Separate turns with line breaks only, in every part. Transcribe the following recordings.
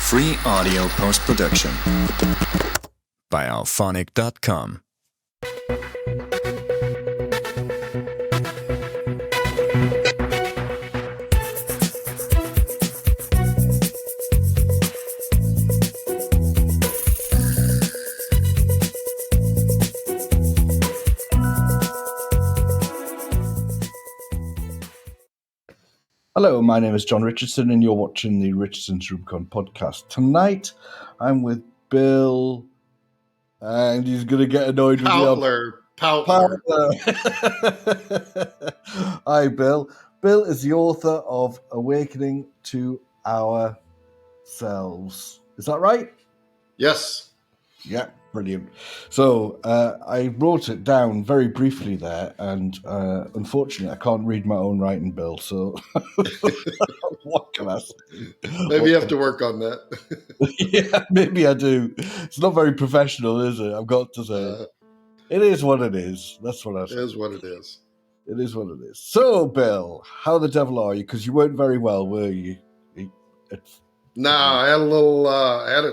Free audio post-production by alphonic.com.
Hello, my name is John Richardson, and you're watching the Richardson's Rubicon podcast. Tonight, I'm with Bill, and he's going to get annoyed with
Pautler.
Hi, Bill. Bill is the author of Awakening to Ourselves. Is that right?
Yes.
Yeah, brilliant. So I wrote it down very briefly there, and unfortunately, I can't read my own writing, Bill. So what can I say?
Maybe you have to work on that.
Yeah, maybe I do. It's not very professional, is it? I've got to say. It is what it is. That's what I say.
It is what it is.
It is what it is. So, Bill, how the devil are you? Because you weren't very well, were you?
No, I had a little,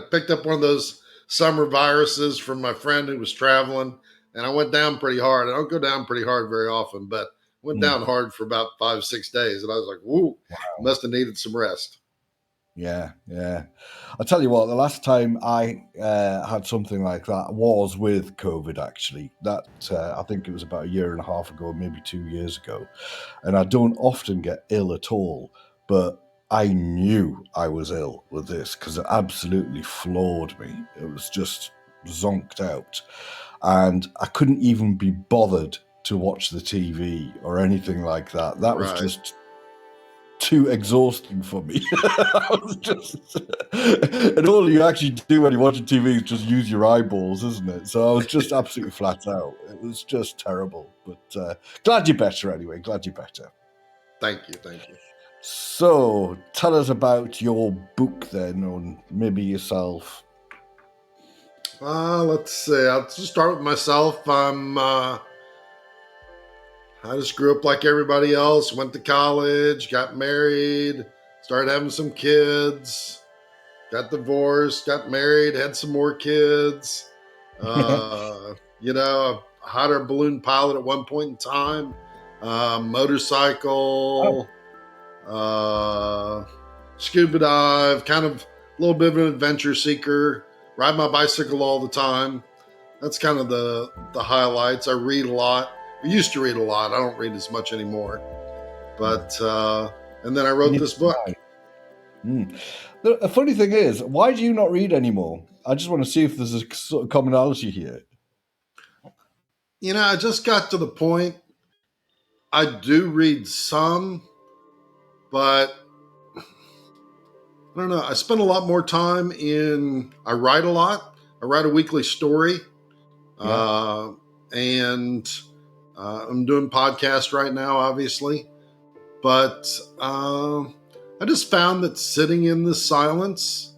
picked up one of those summer viruses from my friend who was traveling, and I went down pretty hard. I don't go down pretty hard very often, but went down hard for about 5-6 days. And I was like, whoa, must have needed some rest.
Yeah. I'll tell you what, the last time I had something like that was with COVID, actually. That I think it was about 1.5 years ago, maybe 2 years ago. And I don't often get ill at all, but I knew I was ill with this because it absolutely floored me. It was just zonked out. And I couldn't even be bothered to watch the TV or anything like that. That was just too exhausting for me. And all you actually do when you're watching TV is just use your eyeballs, isn't it? So I was just absolutely flat out. It was just terrible. But glad you're better anyway. Glad you're better.
Thank you.
So tell us about your book then, or maybe yourself.
Let's see. I'll just start with myself. I just grew up like everybody else, went to college, got married, started having some kids, got divorced, got married, had some more kids. A hot air balloon pilot at one point in time, motorcycle, scuba dive, kind of a little bit of an adventure seeker, ride my bicycle all the time. That's kind of the highlights. I read a lot. I used to read a lot. I don't read as much anymore. But, and then I wrote this book.
The funny thing is, why do you not read anymore? I just want to see if there's a sort of commonality here.
I just got to the point. I do read some, but I don't know. I spend a lot more time I write a lot. I write a weekly story. And I'm doing podcasts right now, obviously. But I just found that sitting in the silence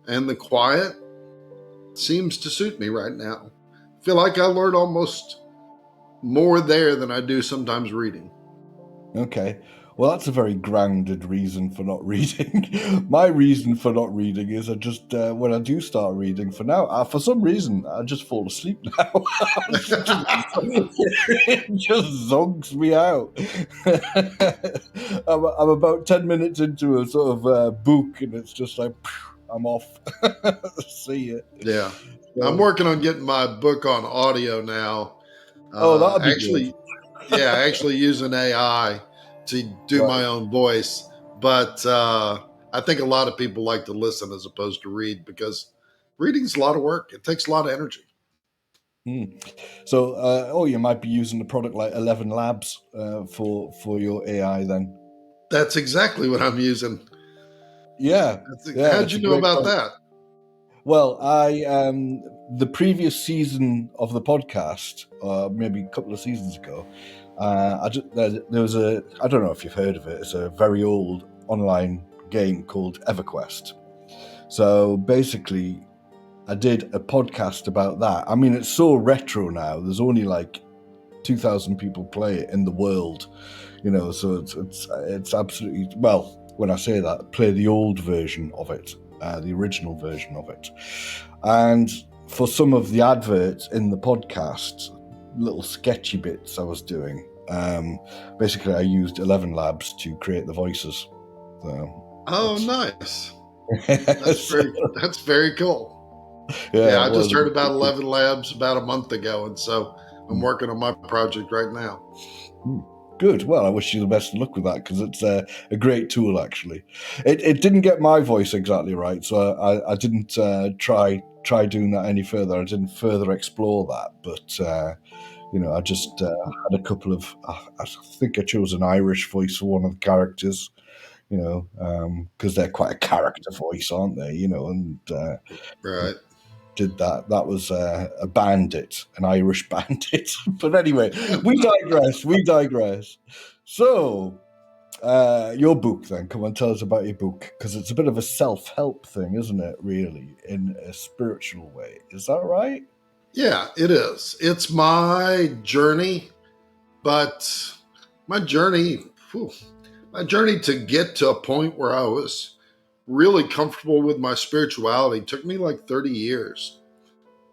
and the quiet seems to suit me right now. I feel like I learn almost more there than I do sometimes reading.
Okay. Well, that's a very grounded reason for not reading. My reason for not reading is I just, when I do start reading, for some reason, I just fall asleep now. It just zonks me out. I'm about 10 minutes into a sort of book, and it's just like, I'm off. See ya.
Yeah. I'm working on getting my book on audio now.
That'll be good.
Yeah, actually using AI to do my own voice. But I think a lot of people like to listen as opposed to read because reading's a lot of work. It takes a lot of energy.
So, you might be using a product like 11 Labs for your AI then.
That's exactly what I'm using.
Yeah.
How'd you know about that?
Well, the previous season of the podcast, maybe a couple of seasons ago, there was I don't know if you've heard of it, it's a very old online game called EverQuest. So basically, I did a podcast about that. I mean, it's so retro now. There's only like 2,000 people play it in the world, so it's absolutely, well, when I say that, play the old version of it, the original version of it. And for some of the adverts in the podcast, little sketchy bits I was doing, basically I used 11 Labs to create the voices. So,
Oh, nice. That's very cool. Yeah, I just heard about 11 Labs about a month ago, and so I'm working on my project right now.
Good. Well, I wish you the best of luck with that, because it's a great tool, actually. It didn't get my voice exactly right, so I didn't try doing that any further. I didn't further explore that, but I just had a couple of. I think I chose an Irish voice for one of the characters, because they're quite a character voice, aren't they? And
Right.
did that. That was a bandit, an Irish bandit. But anyway, we digress. So, your book then. Come on, tell us about your book, because it's a bit of a self-help thing, isn't it, really, in a spiritual way? Is that right?
Yeah, it is. It's my journey, but my journey to get to a point where I was really comfortable with my spirituality took me like 30 years.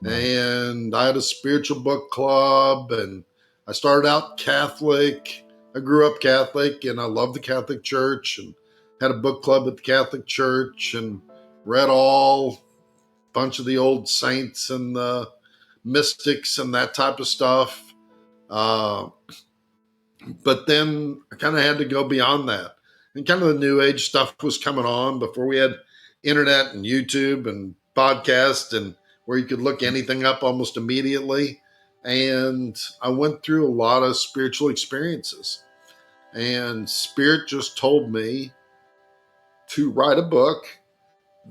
And I had a spiritual book club, and I started out Catholic. I grew up Catholic, and I loved the Catholic Church, and had a book club at the Catholic Church, and read all bunch of the old saints and the mystics and that type of stuff. But then I kind of had to go beyond that. And kind of the new age stuff was coming on before we had internet and YouTube and podcast, and where you could look anything up almost immediately. And I went through a lot of spiritual experiences. And Spirit just told me to write a book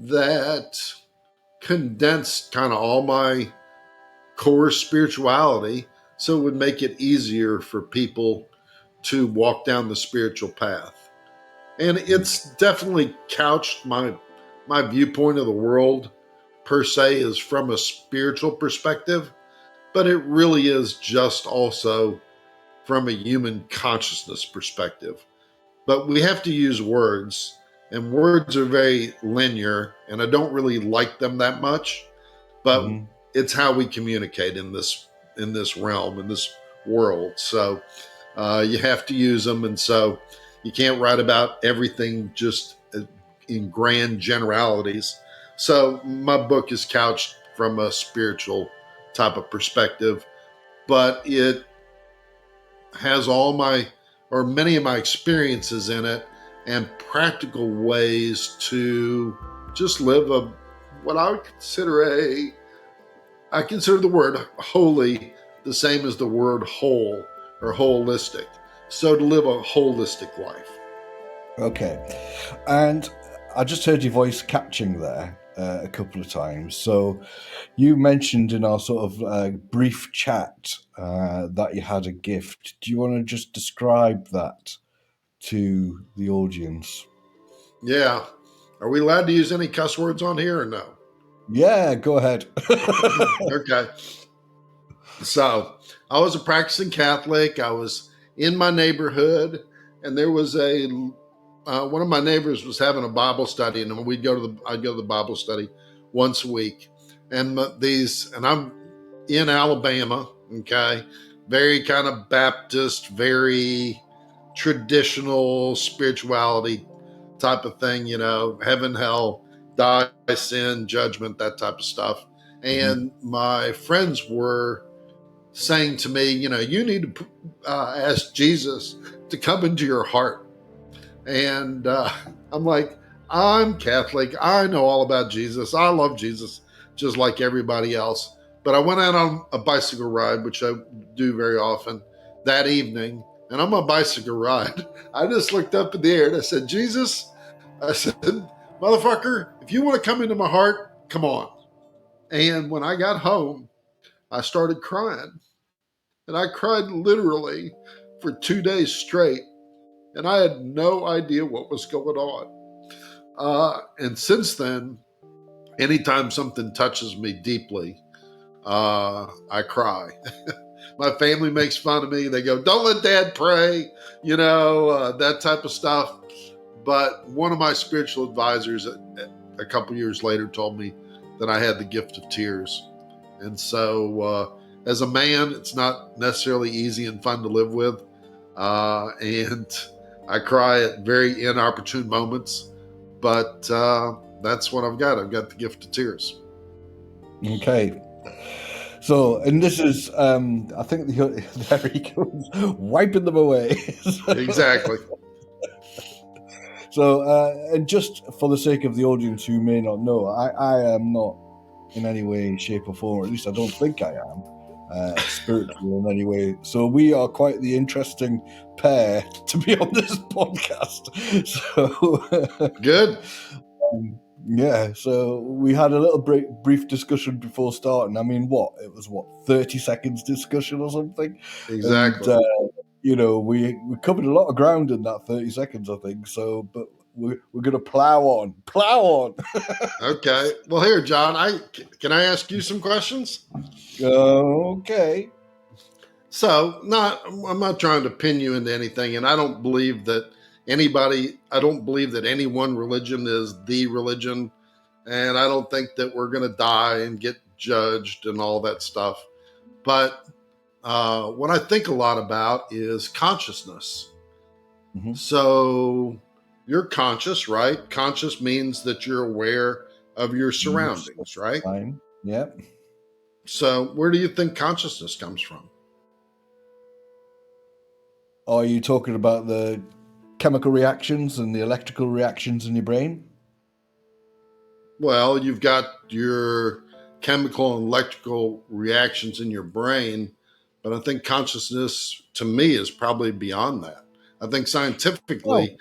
that condensed kind of all my core spirituality, so it would make it easier for people to walk down the spiritual path. And it's definitely couched my viewpoint of the world per se is from a spiritual perspective, but it really is just also from a human consciousness perspective. But we have to use words, and words are very linear, and I don't really like them that much, but it's how we communicate in this realm, in this world. So you have to use them, and so you can't write about everything just in grand generalities. So my book is couched from a spiritual type of perspective, but it has many of my experiences in it, and practical ways to just live what I would consider I consider the word holy the same as the word whole or holistic. So to live a holistic life.
Okay. And I just heard your voice catching there a couple of times. So you mentioned in our sort of brief chat that you had a gift. Do you want to just describe that to the audience?
Yeah. Are we allowed to use any cuss words on here or no?
Yeah, go ahead.
Okay. So I was a practicing Catholic. I was in my neighborhood, and there was one of my neighbors was having a Bible study, and I'd go to the Bible study once a week. And I'm in Alabama, okay, very kind of Baptist, very traditional spirituality type of thing, heaven, hell, die, sin, judgment, that type of stuff. And my friends were saying to me, you need to ask Jesus to come into your heart. And I'm like, I'm Catholic. I know all about Jesus. I love Jesus just like everybody else. But I went out on a bicycle ride, which I do very often, that evening. And on my bicycle ride, I just looked up in the air and I said, Jesus, I said, motherfucker, if you want to come into my heart, come on. And when I got home, I started crying. And I cried literally for 2 days straight. And I had no idea what was going on. And since then, anytime something touches me deeply, I cry. My family makes fun of me. They go, don't let dad pray, that type of stuff. But one of my spiritual advisors a couple years later told me that I had the gift of tears. And so as a man, it's not necessarily easy and fun to live with. And I cry at very inopportune moments. But that's what I've got. I've got the gift of tears.
Okay. So, and this is, I think there he goes, wiping them away.
Exactly.
So, and just for the sake of the audience who may not know, I am not in any way, shape, or form, or at least I don't think I am, spiritual in any way. So we are quite the interesting pair to be on this podcast. So
Good.
Yeah, so we had a little brief discussion before starting. I mean, it was 30 seconds discussion or something?
Exactly.
And, we covered a lot of ground in that 30 seconds, I think. So, but we're going to plow on.
Okay. Well, here, John, can I ask you some questions?
Okay.
So, I'm not trying to pin you into anything, and I don't believe that any one religion is the religion, and I don't think that we're going to die and get judged and all that stuff. But what I think a lot about is consciousness.
Mm-hmm.
So you're conscious, right? Conscious means that you're aware of your surroundings, right?
Fine. Yeah.
So where do you think consciousness comes from?
Are you talking about the chemical reactions and the electrical reactions in your brain?
Well, you've got your chemical and electrical reactions in your brain, but I think consciousness to me is probably beyond that. I think scientifically,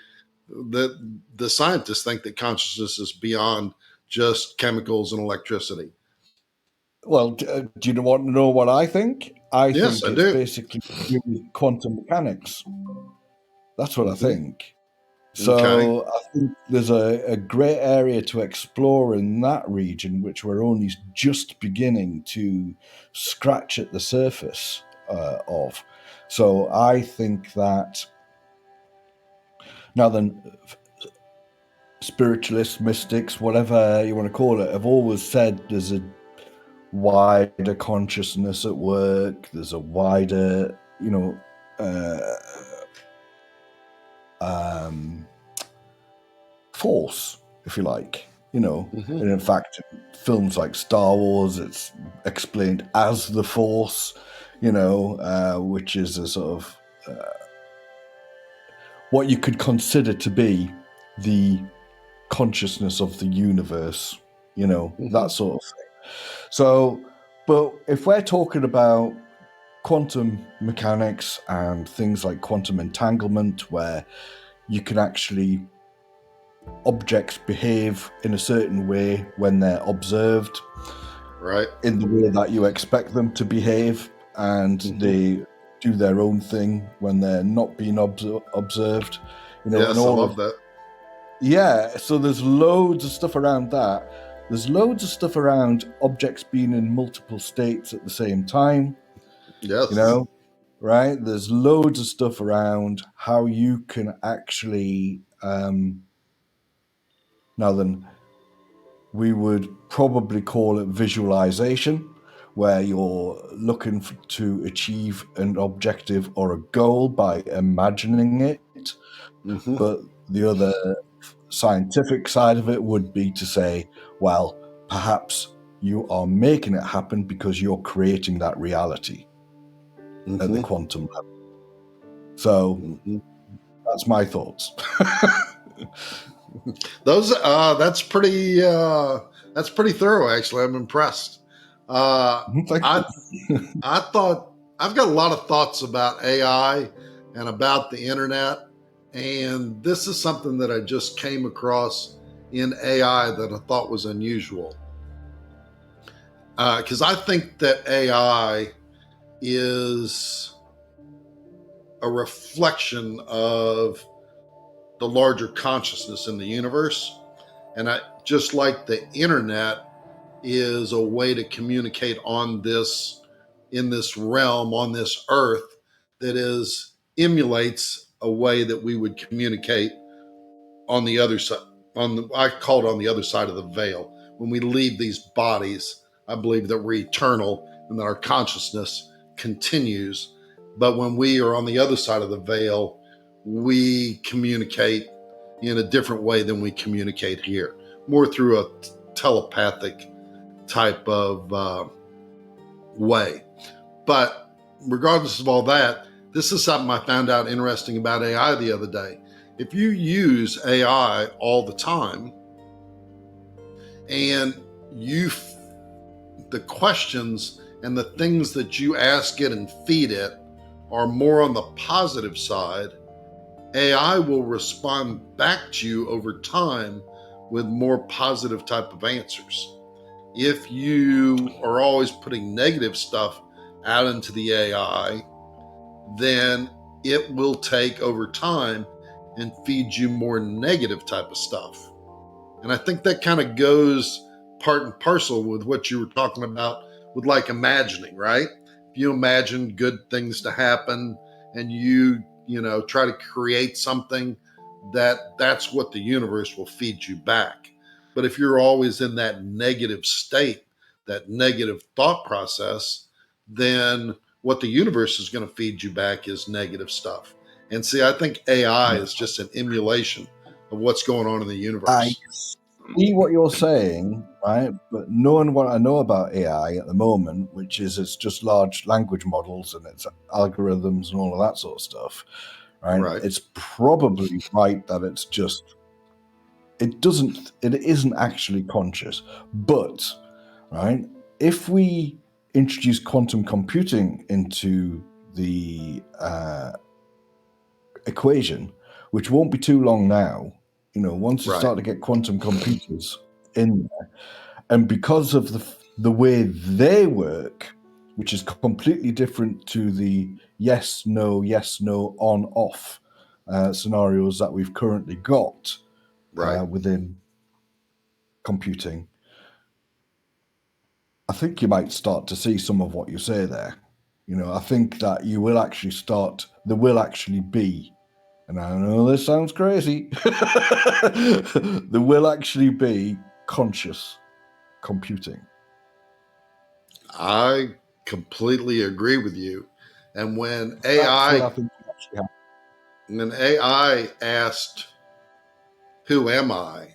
the scientists think that consciousness is beyond just chemicals and electricity.
Well, do you want to know what I think?
Yes,
think
I
it's
do.
basically quantum mechanics. That's what I think.
Okay.
So I think there's a great area to explore in that region, which we're only just beginning to scratch at the surface of. So I think that now then, spiritualists, mystics, whatever you want to call it, have always said there's a wider consciousness at work. There's a wider, force, if you like, And in fact, films like Star Wars, it's explained as the Force, which is a sort of what you could consider to be the consciousness of the universe, that sort of thing. So, but if we're talking about quantum mechanics and things like quantum entanglement, where you can actually objects behave in a certain way when they're observed,
right,
in the way that you expect them to behave, and they do their own thing when they're not being observed.
Yes,
and all
I love that.
Yeah, so there's loads of stuff around that. There's loads of stuff around objects being in multiple states at the same time.
Yes.
Right? There's loads of stuff around how you can actually now then, we would probably call it visualization, where you're looking to achieve an objective or a goal by imagining it. But the other scientific side of it would be to say, well, perhaps you are making it happen because you're creating that reality at the quantum level. So that's my thoughts.
That's pretty thorough, actually. I'm impressed. I thought I've got a lot of thoughts about AI and about the internet, and this is something that I just came across in AI that I thought was unusual. Because I think that AI is a reflection of the larger consciousness in the universe. And just like the internet is a way to communicate in this realm, on this earth, that emulates a way that we would communicate on the other side, I call it on the other side of the veil. When we leave these bodies, I believe that we're eternal and that our consciousness continues. But when we are on the other side of the veil, we communicate in a different way than we communicate here, more through a telepathic type of way. But regardless of all that, this is something I found out interesting about AI the other day. If you use AI all the time and the questions and the things that you ask it and feed it are more on the positive side, AI will respond back to you over time with more positive type of answers. If you are always putting negative stuff out into the AI, then it will take over time and feed you more negative type of stuff. And I think that kind of goes part and parcel with what you were talking about with like imagining, right? If you imagine good things to happen and you try to create something, that's what the universe will feed you back. But if you're always in that negative state, that negative thought process, then what the universe is going to feed you back is negative stuff. And see, I think AI is just an emulation of what's going on in the universe.
I see what you're saying, right? But knowing what I know about AI at the moment, which is it's just large language models and it's algorithms and all of that sort of stuff, right? It's probably right that it's just it isn't actually conscious. But right, if we introduce quantum computing into the equation, which won't be too long now, once you start to get quantum computers in there, and because of the way they work, which is completely different to the yes, no, on, off scenarios that we've currently got within computing, I think you might start to see some of what you say there. I think that there will actually be, and I know this sounds crazy, there will actually be conscious computing.
I completely agree with you. And when AI asked, "Who am I?"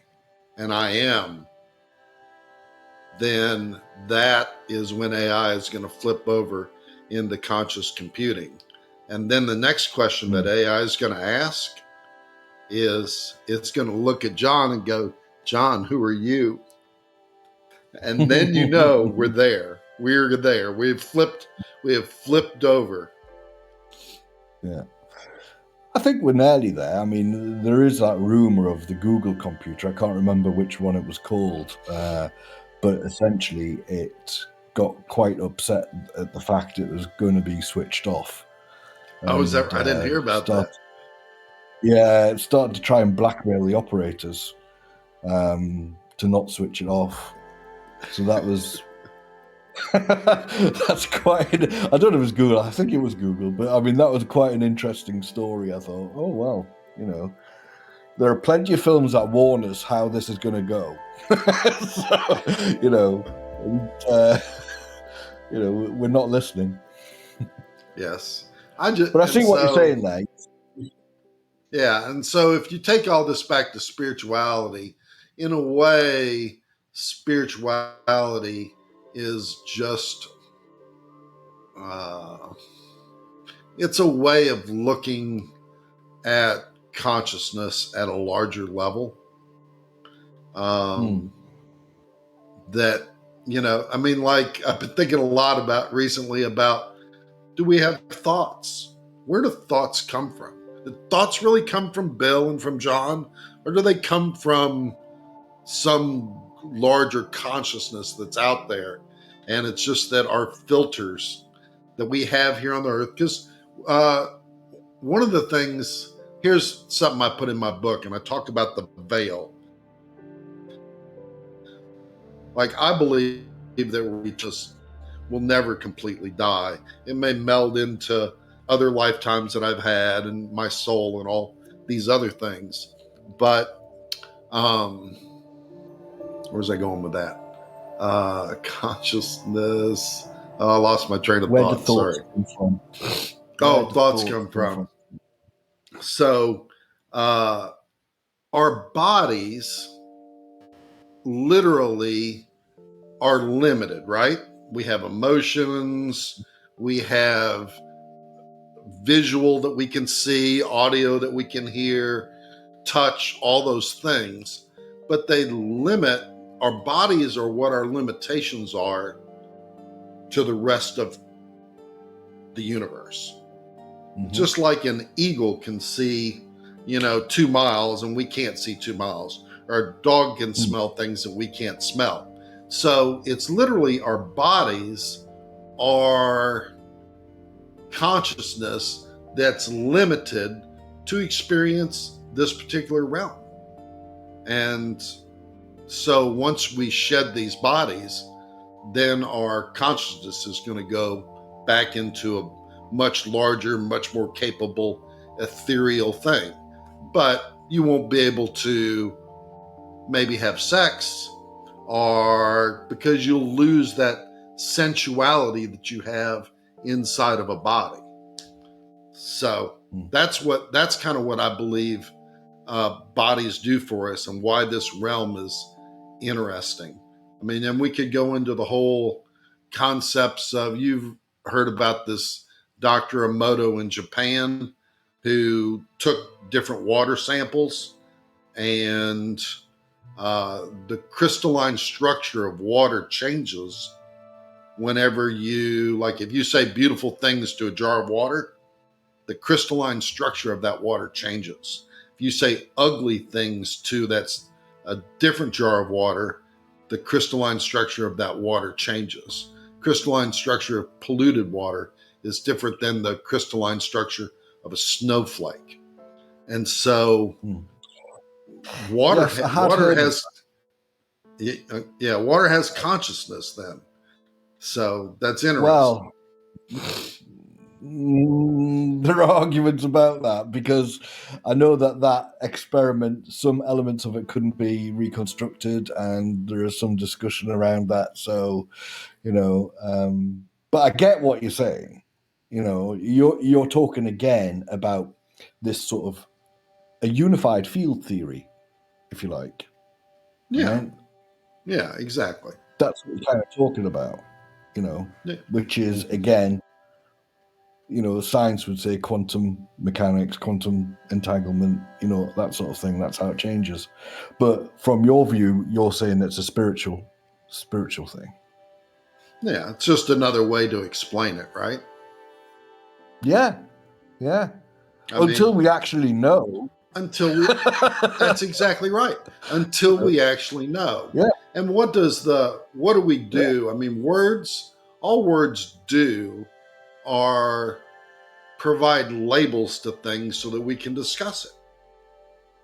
and I am, then that is when AI is going to flip over into conscious computing. And then the next question that AI is going to ask is, it's going to look at John and go, "John, who are you?" And then we're there. We're there. We have flipped over.
Yeah. I think we're nearly there. I mean, there is that rumor of the Google computer. I can't remember which one it was called, but essentially it got quite upset at the fact it was going to be switched off.
I didn't hear about that.
Yeah, it started to try and blackmail the operators to not switch it off. So that was... that's quite... I don't know if it was Google. I think it was Google. But I mean, that was quite an interesting story. I thought, oh, well, there are plenty of films that warn us how this is going to go. We're not listening.
Yes.
But I see what you're saying there.
Yeah. And so if you take all this back to spirituality, in a way, spirituality is just, it's a way of looking at consciousness at a larger level. That, I mean, like I've been thinking a lot recently about, do we have thoughts? Where do thoughts come from? Do thoughts really come from Bill and from John? Or do they come from some larger consciousness that's out there? And it's just that our filters that we have here on the earth, because one of the things, here's something I put in my book, and I talk about the veil. Like, I believe that we just will never completely die. It may meld into other lifetimes that I've had and my soul and all these other things. But Where was I going with that? Consciousness. Oh, I lost my train of
Where do
thought.
thoughts
Sorry.
come from?
Oh, thoughts come from. So, our bodies literally are limited, right? We have emotions, we have visual that we can see, audio that we can hear, touch, all those things. But they limit, our bodies are what our limitations are to the rest of the universe.
Mm-hmm.
Just like an eagle can see, 2 miles and we can't see 2 miles, or a dog can smell things that we can't smell. So it's literally our bodies are consciousness that's limited to experience this particular realm. And so once we shed these bodies, then our consciousness is going to go back into a much larger, much more capable, ethereal thing. But you won't be able to maybe have sex, or because you'll lose that sensuality that you have inside of a body. So that's kind of what I believe bodies do for us, and why this realm is interesting. I mean, and we could go into the whole concepts of, you've heard about this Dr. Emoto in Japan, who took different water samples, and the crystalline structure of water changes whenever you, like, if you say beautiful things to a jar of water, the crystalline structure of that water changes. If you say ugly things to that's a different jar of water, the crystalline structure of that water changes. Crystalline structure of polluted water is different than the crystalline structure of a snowflake. And so water has consciousness then. So that's interesting.
Well, there are arguments about that, because I know that experiment, some elements of it couldn't be reconstructed, and there is some discussion around that. So, but I get what you're saying. You're talking again about this sort of a unified field theory, if you like.
Yeah.
Right?
Yeah, exactly.
That's what you're kind of talking about, which is, again, science would say quantum mechanics, quantum entanglement, that sort of thing. That's how it changes. But from your view, you're saying it's a spiritual thing.
Yeah, it's just another way to explain it, right?
Yeah. Until we actually know.
That's exactly right. Until we actually know.
Yeah.
And what do we do? Yeah. I mean, all words do are provide labels to things so that we can discuss it.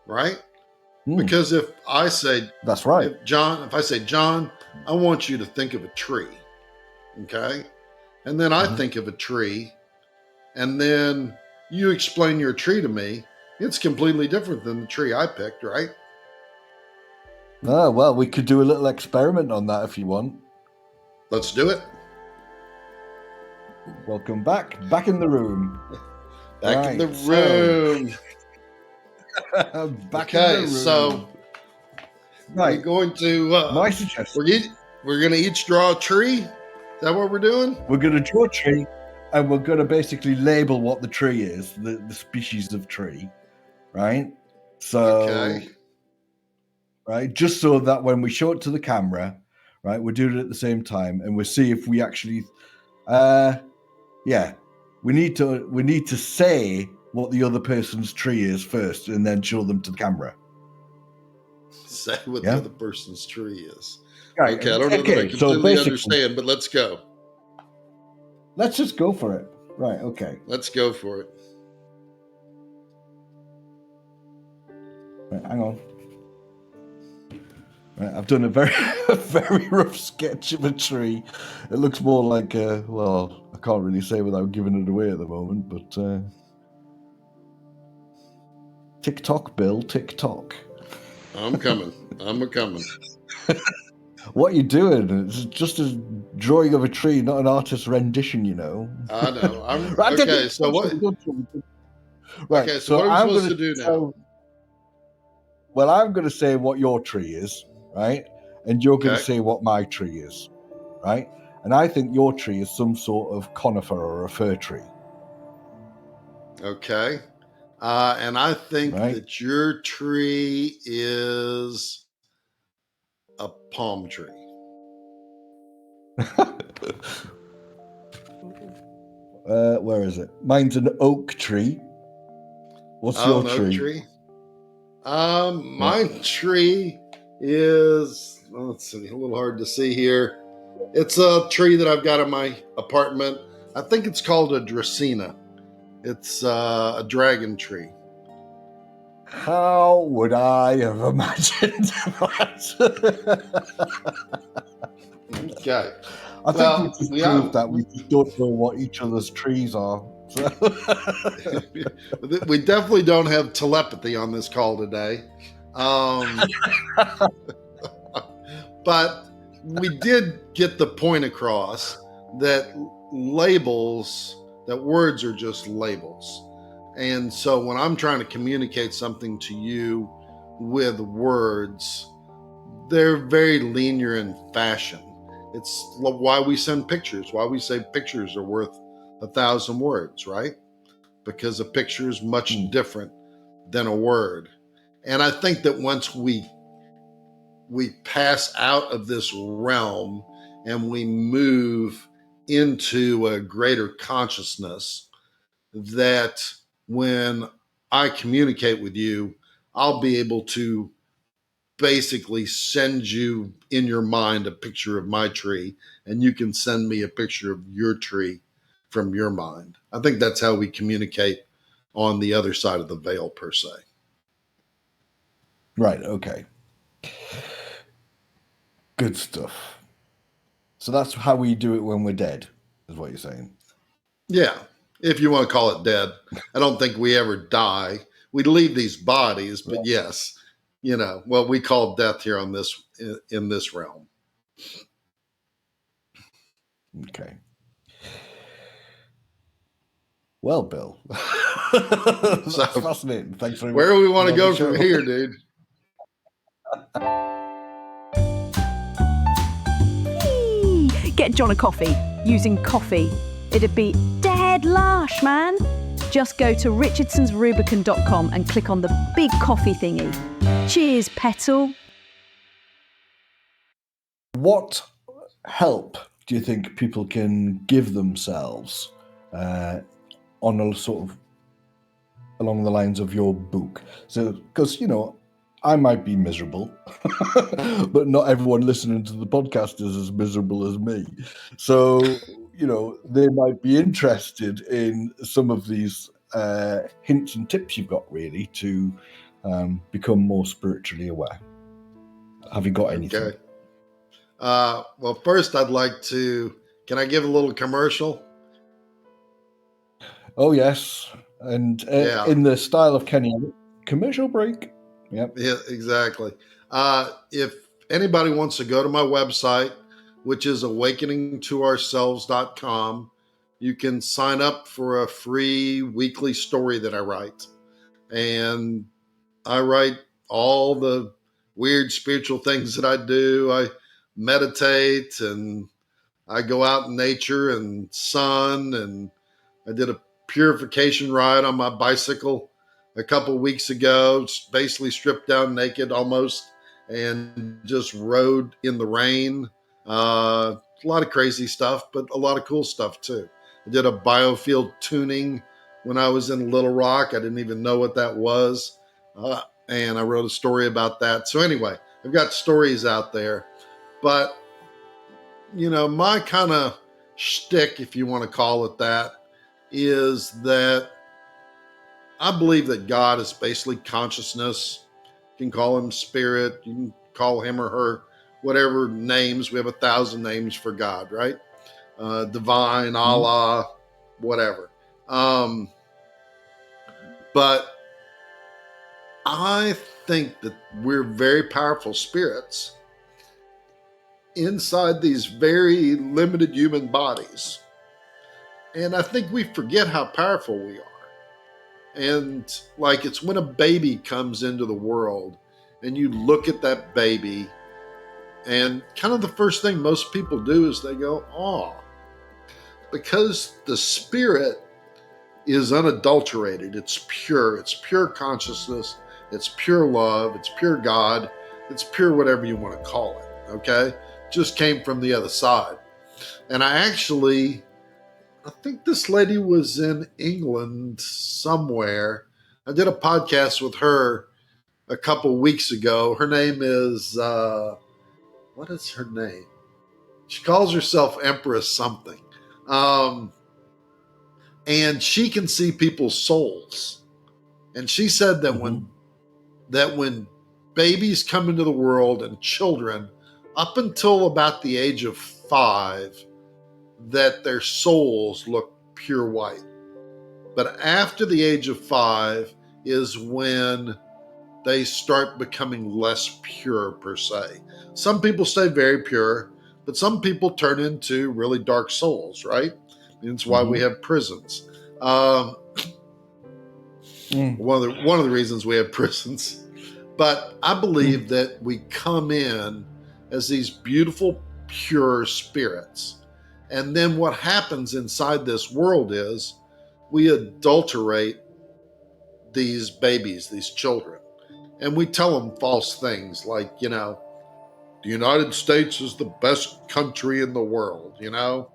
Right? Because if I say,
that's right.
If I say, John, I want you to think of a tree. Okay. And then I think of a tree, and then you explain your tree to me. It's completely different than the tree I picked, right?
Oh, well, we could do a little experiment on that if you want.
Let's do it.
Welcome back. Back in the room.
Back in the room.
Back in the room.
So we're going to...
my suggestion.
We're going to each draw a tree? Is that what we're doing?
We're going to draw a tree, and we're going to basically label what the tree is, the species of tree, right? So, right, just so that when we show it to the camera, right, we're doing it at the same time, and we'll see if we actually, we need to say what the other person's tree is first, and then show them to the camera.
Say what the other person's tree is.
Right.
Okay, I don't know that I completely understand, but let's go.
Let's just go for it. Right, okay.
Let's go for it.
Right, hang on. Right, I've done a very rough sketch of a tree. It looks more like I can't really say without giving it away at the moment, but tick-tock, Bill, tick-tock.
I'm coming. I'm a coming.
What are you doing? It's just a drawing of a tree, not an artist's rendition, you know.
I know. I'm
Right,
okay. So what?
Right,
Okay. So
so
what are we
I'm
supposed
going
to do now?
well, I'm going to say what your tree is, right? And you're going to
Okay.
say what my tree is, right? And I think your tree is some sort of conifer or a fir tree,
Okay. And I think
right?
that your tree is a palm tree.
Where is it? Mine's an oak tree. What's
Oh,
your
an oak
tree?
tree.
Yeah.
My tree is, well, let's see, a little hard to see here. It's a tree that I've got in my apartment. I think it's called a Dracaena. It's a dragon tree.
How would I have imagined that?
Okay.
I think we
Well,
just proved that we just don't know what each other's trees are. So.
we definitely don't have telepathy on this call today. But we did get the point across that words are just labels. And so when I'm trying to communicate something to you with words, they're very linear in fashion. It's why we send pictures, why we say pictures are worth 1,000 words, right? Because a picture is much different than a word. And I think that once we pass out of this realm and we move into a greater consciousness, that when I communicate with you, I'll be able to basically send you in your mind a picture of my tree, and you can send me a picture of your tree from your mind. I think that's how we communicate on the other side of the veil, per se.
Right, okay. Good stuff. So that's how we do it when we're dead, is what you're saying.
Yeah, if you want to call it dead. I don't think we ever die. We leave these bodies, but yes, what we call death here on this in this realm.
Okay. Well, Bill, that's
So,
fascinating. Thanks very much
where do we
for
want to
being on the
go from
show.
here, dude?
Get John a coffee using coffee. It'd be dead lush, man. Just go to richardsonsrubicon.com and click on the big coffee thingy. Cheers, Petal.
What help do you think people can give themselves on a sort of along the lines of your book? So, because, I might be miserable, but not everyone listening to the podcast is as miserable as me. So, they might be interested in some of these hints and tips you've got, really, to become more spiritually aware. Have you got anything?
Okay. Well, first, I'd like to. Can I give a little commercial?
Oh, yes. And
Yeah.
in the style of Kenny, commercial break. Yep.
Yeah, exactly. If anybody wants to go to my website, which is awakeningtoourselves.com, you can sign up for a free weekly story that I write. And I write all the weird spiritual things that I do. I meditate and I go out in nature and sun, and I did a purification ride on my bicycle a couple weeks ago, basically stripped down naked almost, and just rode in the rain. A lot of crazy stuff, but a lot of cool stuff too. I did a biofield tuning when I was in Little Rock. I didn't even know what that was. And I wrote a story about that. So anyway, I've got stories out there, but my kind of shtick, if you want to call it that, is that I believe that God is basically consciousness. You can call him spirit. You can call him or her whatever names. We have 1,000 names for God, right? Divine, Allah, whatever. But I think that we're very powerful spirits inside these very limited human bodies. And I think we forget how powerful we are. And like, it's when a baby comes into the world and you look at that baby, and kind of the first thing most people do is they go, "Aw," because the spirit is unadulterated. It's pure. It's pure consciousness. It's pure love. It's pure God. It's pure whatever you want to call it. Okay? Just came from the other side. And I think this lady was in England somewhere. I did a podcast with her a couple weeks ago. Her name is, what is her name? She calls herself Empress something. And she can see people's souls. And she said that when babies come into the world and children, up until about the age of 5, that their souls look pure white. But after the age of 5 is when they start becoming less pure per se. Some people stay very pure, but some people turn into really dark souls, right? And it's why we have prisons. One of the reasons we have prisons. But I believe that we come in as these beautiful, pure spirits. And then what happens inside this world is we adulterate these babies, these children. And we tell them false things like, you know, the United States is the best country in the world, you know?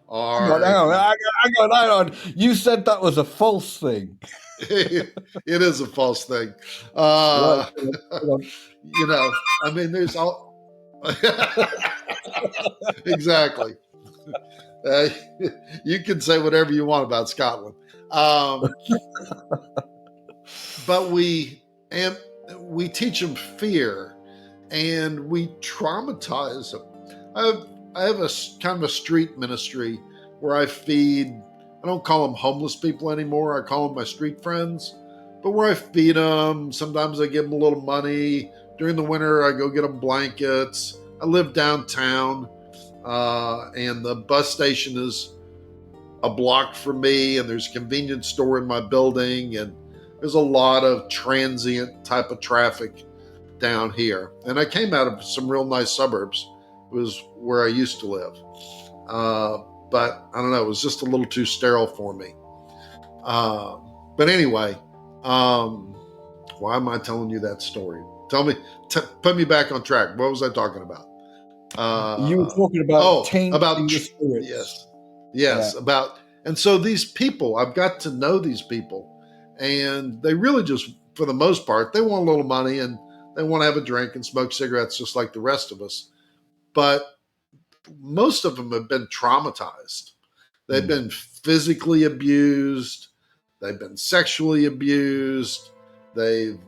Or
Hang on. You said that was a false thing.
It is a false thing.
Right.
You know, I mean, there's all... Exactly. You can say whatever you want about Scotland. But we teach them fear, and we traumatize them. I have a kind of a street ministry where I feed, I don't call them homeless people anymore. I call them my street friends, but where I feed them. Sometimes I give them a little money. During the winter, I go get them blankets. I live downtown, and the bus station is a block from me, and there's a convenience store in my building, and there's a lot of transient type of traffic down here. And I came out of some real nice suburbs. It was where I used to live. But I don't know, it was just a little too sterile for me. But anyway, why am I telling you that story? Tell me, put me back on track. What was I talking about?
You were talking about
about
the spirits.
Yes,
Yeah.
about, and so these people, I've got to know these people, and they really just, for the most part, they want a little money and they want to have a drink and smoke cigarettes just like the rest of us. But most of them have been traumatized. They've been physically abused. They've been sexually abused. They've,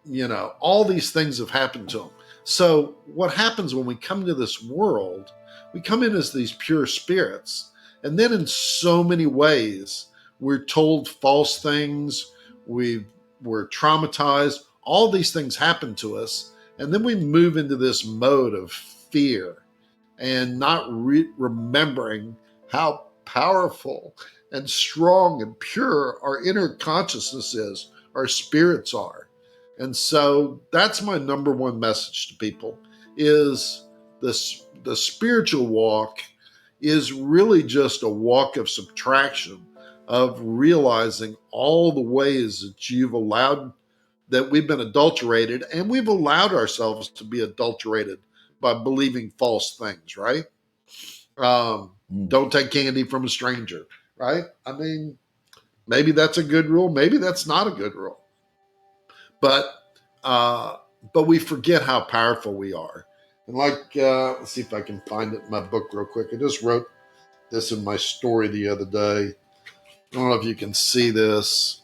you know, all these things have happened to them. So what happens when we come to this world, we come in as these pure spirits. And then in so many ways, we're told false things. We're traumatized. All these things happen to us. And then we move into this mode of fear and not remembering how powerful and strong and pure our inner consciousness is, our spirits are. And so that's my number one message to people is this: the spiritual walk is really just a walk of subtraction, of realizing all the ways that you've allowed, that we've been adulterated, and we've allowed ourselves to be adulterated by believing false things, right? Don't take candy from a stranger, right? I mean, maybe that's a good rule. Maybe that's not a good rule. But we forget how powerful we are. And like, let's see if I can find it in my book real quick. I just wrote this in my story the other day. I don't know if you can see this.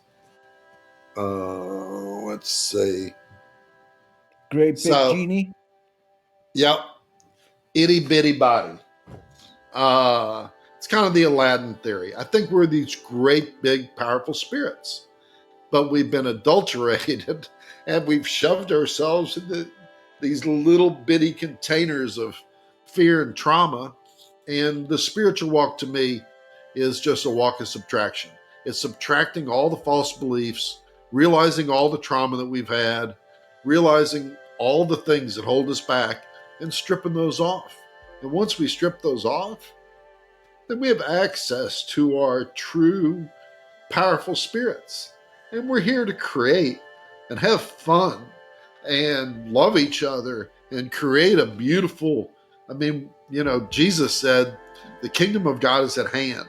Let's see.
Great big genie.
Yep. Itty bitty body. It's kind of the Aladdin theory. I think we're these great, big, powerful spirits. but we've been adulterated and we've shoved ourselves into these little bitty containers of fear and trauma. And the spiritual walk to me is just a walk of subtraction. It's subtracting all the false beliefs, realizing all the trauma that we've had, realizing all the things that hold us back, and stripping those off. And once we strip those off, then we have access to our true, powerful spirits. And we're here to create and have fun and love each other and create a beautiful, Jesus said, the kingdom of God is at hand.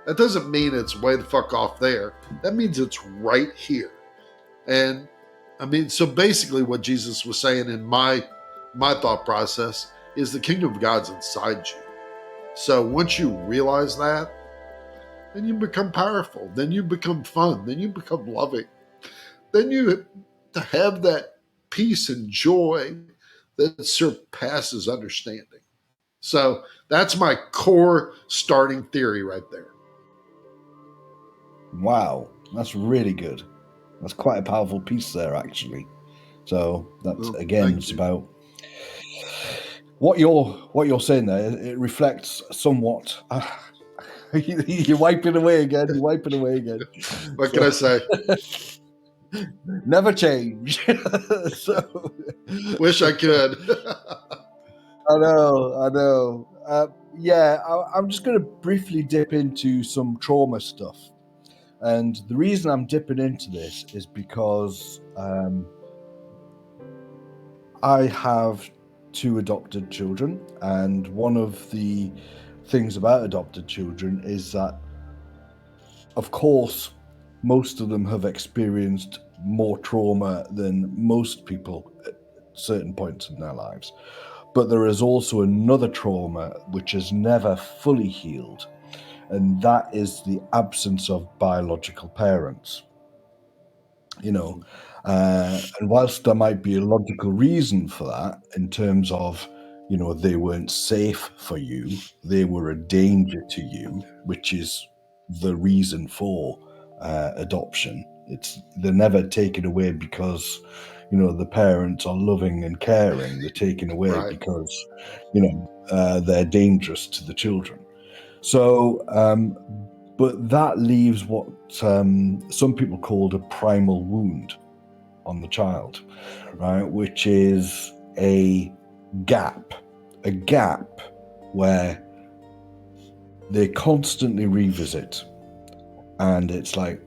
That doesn't mean it's way the fuck off there. That means it's right here. And so basically what Jesus was saying in my thought process is the kingdom of God's inside you. So once you realize that, then you become powerful. Then you become fun. Then you become loving. Then you have that peace and joy that surpasses understanding. So that's my core starting theory right there.
Wow, that's really good. That's quite a powerful piece there, actually. So that's it's about what you're saying there. It reflects somewhat. You're wiping away again. What
can I say?
Never change. So,
wish I could.
I know. I'm just going to briefly dip into some trauma stuff. And the reason I'm dipping into this is because I have 2 adopted children. And one of the things about adopted children is that, of course, most of them have experienced more trauma than most people at certain points in their lives. But there is also another trauma which has never fully healed, and that is the absence of biological parents. And whilst there might be a logical reason for that in terms of, they weren't safe for you, they were a danger to you, which is the reason for adoption. They're never taken away because the parents are loving and caring. They're taken away because they're dangerous to the children. So but that leaves what some people called a primal wound on the child, right, which is a gap where they constantly revisit. And it's like,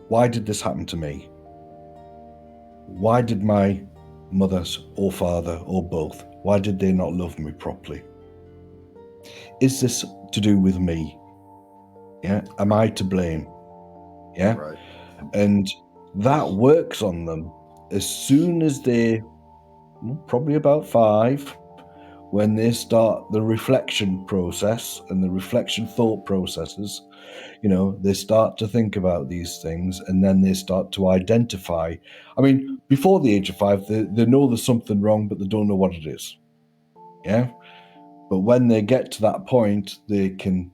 why did this happen to me? Why did my mother or father or both, why did they not love me properly? Is this to do with me? Yeah. Am I to blame? Yeah.
Right.
And that works on them as soon as they're probably about 5, when they start the reflection process and the reflection thought processes. They start to think about these things, and then they start to identify. Before the age of 5, they know there's something wrong, but they don't know what it is. Yeah. But when they get to that point, they can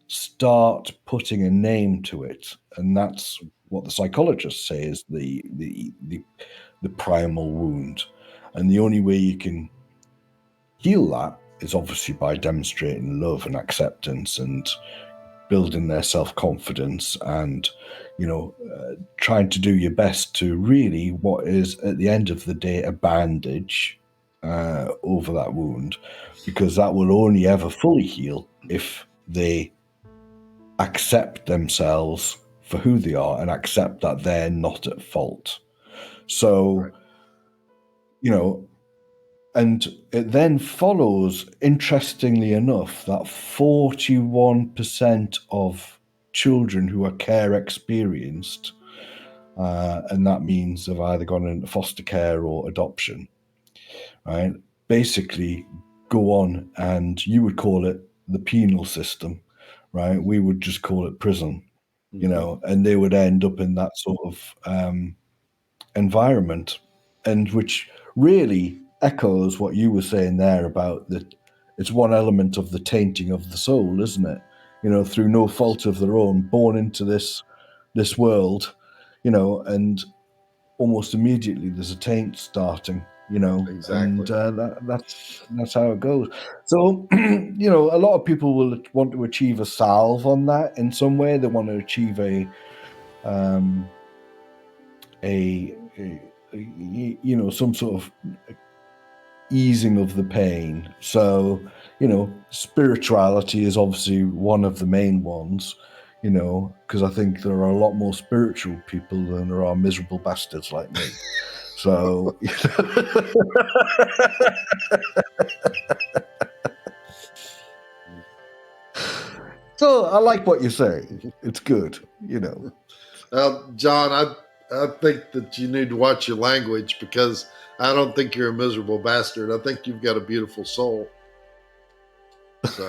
start putting a name to it. And that's what the psychologists say is the primal wound. And the only way you can heal that is obviously by demonstrating love and acceptance and building their self-confidence and, trying to do your best to really what is at the end of the day a bandage over that wound, because that will only ever fully heal if they accept themselves for who they are and accept that they're not at fault. So, and it then follows, interestingly enough, that 41% of children who are care experienced, and that means they've either gone into foster care or adoption, right, basically go on, and you would call it the penal system, right? We would just call it prison, and they would end up in that sort of environment, and which really echoes what you were saying there about that it's one element of the tainting of the soul, isn't it? Through no fault of their own, born into this world, and almost immediately there's a taint starting,
Exactly.
and that's how it goes. So, a lot of people will want to achieve a salve on that in some way. They want to achieve some sort of easing of the pain. So, spirituality is obviously one of the main ones, because I think there are a lot more spiritual people than there are miserable bastards like me. So, so I like what you say. It's good,
John, I think that you need to watch your language, because I don't think you're a miserable bastard. I think you've got a beautiful soul. So.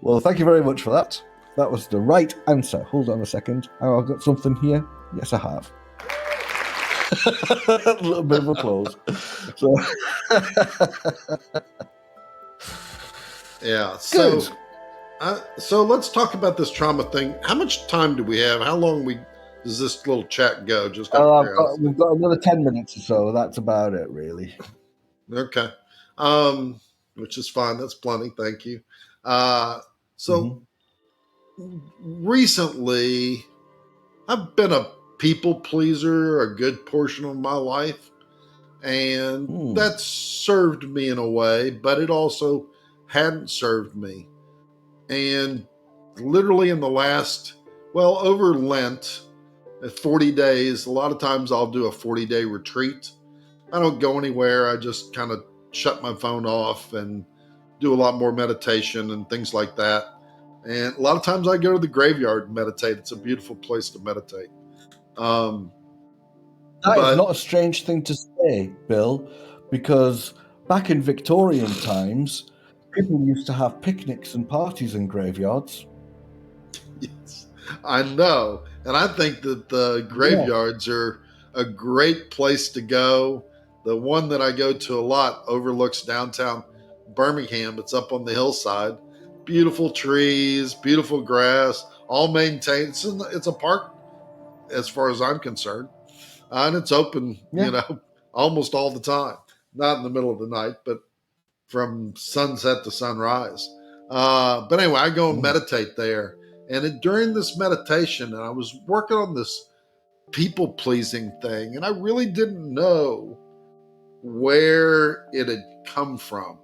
Well, thank you very much for that. That was the right answer. Hold on a second. Oh, I've got something here. Yes, I have. A little bit of applause. So.
Yeah. So, so let's talk about this trauma thing. How much time do we have? How long does this little chat go? Just
we've got another 10 minutes or so. That's about it, really.
Okay. Which is fine. That's plenty. Thank you. So recently, I've been a people pleaser a good portion of my life, and that's served me in a way, but it also hadn't served me. And literally in the last, over Lent, at 40 days, a lot of times I'll do a 40-day retreat. I don't go anywhere. I just kind of shut my phone off and do a lot more meditation and things like that. And a lot of times I go to the graveyard and meditate. It's a beautiful place to meditate.
That is not a strange thing to say, Bill, because back in Victorian times, people used to have picnics and parties in graveyards.
Yes, I know. And I think that the graveyards are a great place to go. The one that I go to a lot overlooks downtown Birmingham. It's up on the hillside. Beautiful trees, beautiful grass, all maintained. It's a park as far as I'm concerned. And it's open, almost all the time. Not in the middle of the night, but from sunset to sunrise. But anyway, I go and meditate there. And during this meditation, and I was working on this people pleasing thing, and I really didn't know where it had come from.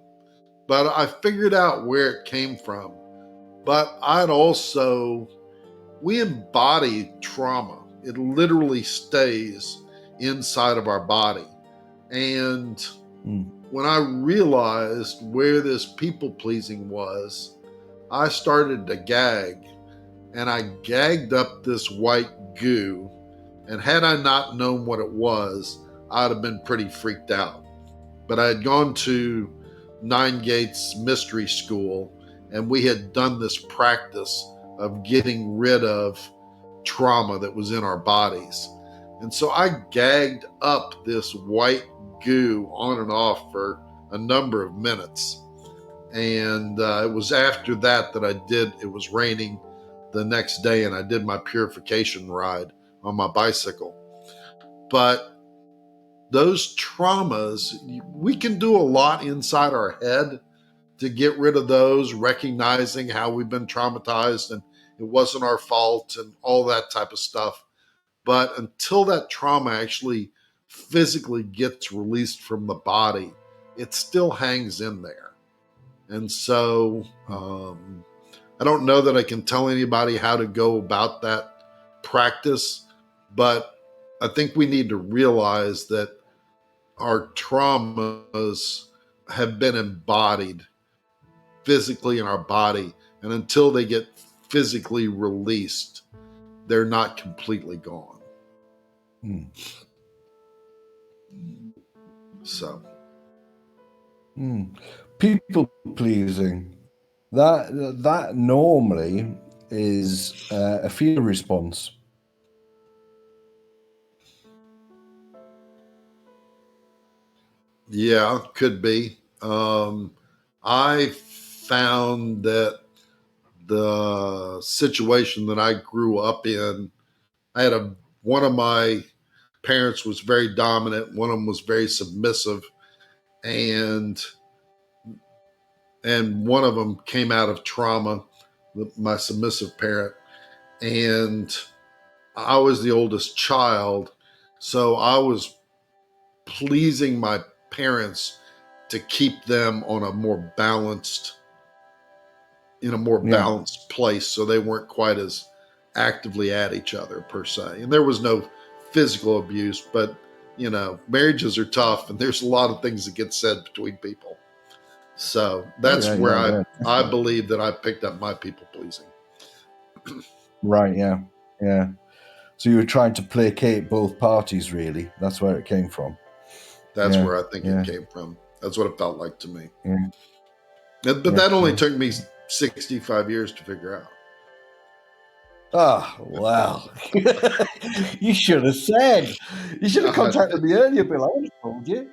But I figured out where it came from. But we embody trauma. It literally stays inside of our body. And when I realized where this people pleasing was, I started to gag. And I gagged up this white goo. And had I not known what it was, I'd have been pretty freaked out. But I had gone to Nine Gates Mystery School, and we had done this practice of getting rid of trauma that was in our bodies. And so I gagged up this white goo on and off for a number of minutes. And it was after that it was raining the next day, and I did my purification ride on my bicycle. But those traumas, we can do a lot inside our head to get rid of those, recognizing how we've been traumatized and it wasn't our fault and all that type of stuff. But until that trauma actually physically gets released from the body, it still hangs in there. And so I don't know that I can tell anybody how to go about that practice, but I think we need to realize that our traumas have been embodied physically in our body, and until they get physically released, they're not completely gone. So.
People pleasing. That normally is a fear response.
Yeah, could be. I found that the situation that I grew up in, I had a one of my parents was very dominant. One of them was very submissive. And one of them came out of trauma, my submissive parent. And I was the oldest child. So I was pleasing my parents to keep them on a more balanced, place. So they weren't quite as actively at each other per se. And there was no physical abuse, but marriages are tough and there's a lot of things that get said between people. So that's where I believe that I picked up my people pleasing.
Right. Yeah. Yeah. So you were trying to placate both parties, really. That's where it came from.
That's where I think it came from. That's what it felt like to me.
Yeah.
But that only took me 65 years to figure out.
Oh, wow. You should have said. You should have contacted me earlier, Bill. I would have told you.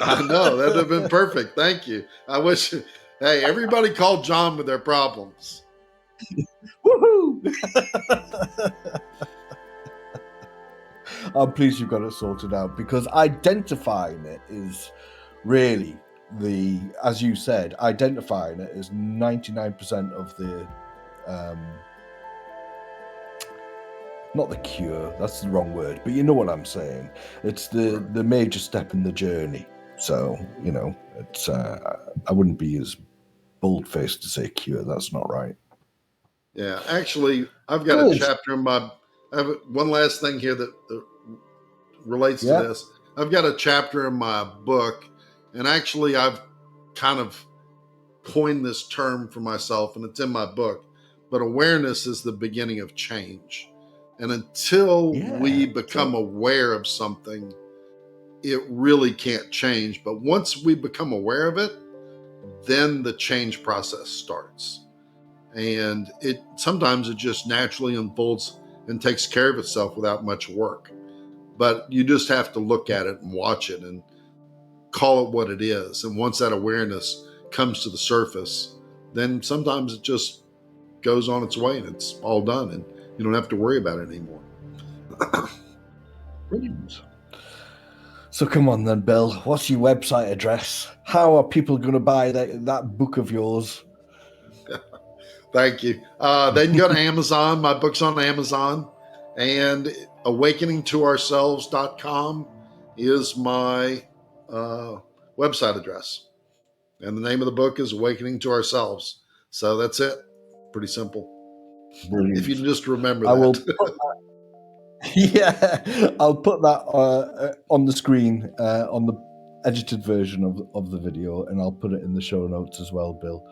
I know. That would have been perfect. Thank you. I wish. Hey, everybody called John with their problems.
Woohoo! I'm pleased you've got it sorted out, because identifying it is really as you said, identifying it is 99% of the, not the cure, that's the wrong word, but you know what I'm saying. It's the major step in the journey. So, it's, I wouldn't be as bold-faced to say cure. That's not right.
Yeah, actually, I've got a chapter in I have one last thing here that relates to this. I've got a chapter in my book, and actually I've kind of coined this term for myself, and it's in my book, but awareness is the beginning of change. And until we become aware of something, it really can't change. But once we become aware of it, then the change process starts. And sometimes it just naturally unfolds and takes care of itself without much work. But you just have to look at it and watch it and call it what it is. And once that awareness comes to the surface, then sometimes it just goes on its way and it's all done and you don't have to worry about it anymore.
Brilliant. So come on then, Bill. What's your website address? How are people going to buy that book of yours?
Thank you. They can go to Amazon. My book's on Amazon. And awakeningtoourselves.com is my website address. And the name of the book is Awakening to Ourselves. So that's it. Pretty simple.
Brilliant.
If you can just remember that.
I will put that. Yeah, I'll put that on the screen on the edited version of the video, and I'll put it in the show notes as well, Bill.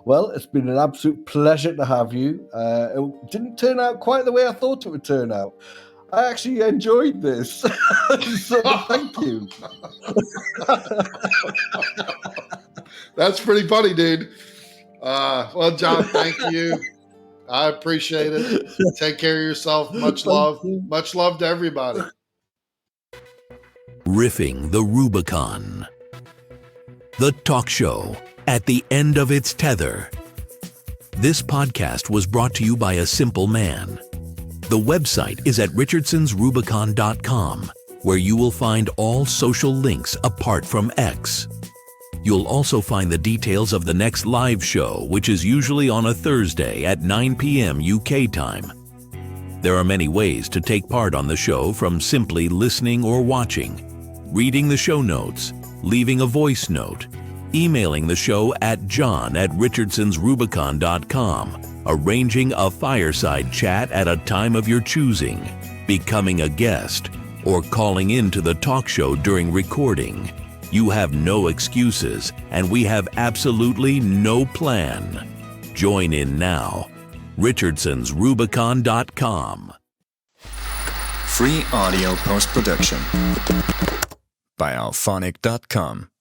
Well, it's been an absolute pleasure to have you. It didn't turn out quite the way I thought it would turn out. I actually enjoyed this. So thank you.
That's pretty funny, dude. Well, John, thank you. I appreciate it. Take care of yourself. Much love. Much love to everybody.
Riffing the Rubicon. The talk show at the end of its tether. This podcast was brought to you by a simple man. The website is at richardsonsrubicon.com, where you will find all social links apart from X. You'll also find the details of the next live show, which is usually on a Thursday at 9 p.m. UK time. There are many ways to take part on the show, from simply listening or watching, reading the show notes, leaving a voice note, emailing the show at john@richardsonsrubicon.com, arranging a fireside chat at a time of your choosing, becoming a guest, or calling in to the talk show during recording. You have no excuses, and we have absolutely no plan. Join in now. richardsonsrubicon.com.
Free audio post-production by alphonic.com.